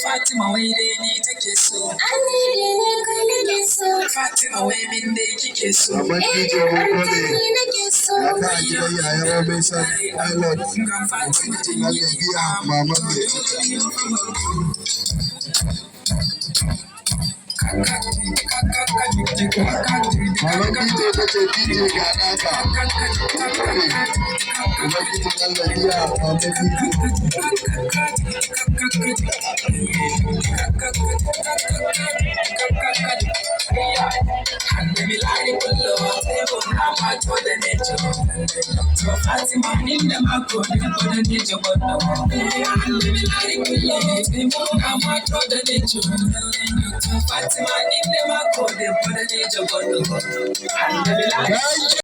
Fatima, wai dai ni take so. Fatima, wai min dai kike so. Baban DJ mun gode. Ya ka a gidan yayan Robinson Island. Allah biya maman mai. Maman DJ ta ce DJ ga naka. Ubangijin Allah biya maman DJ.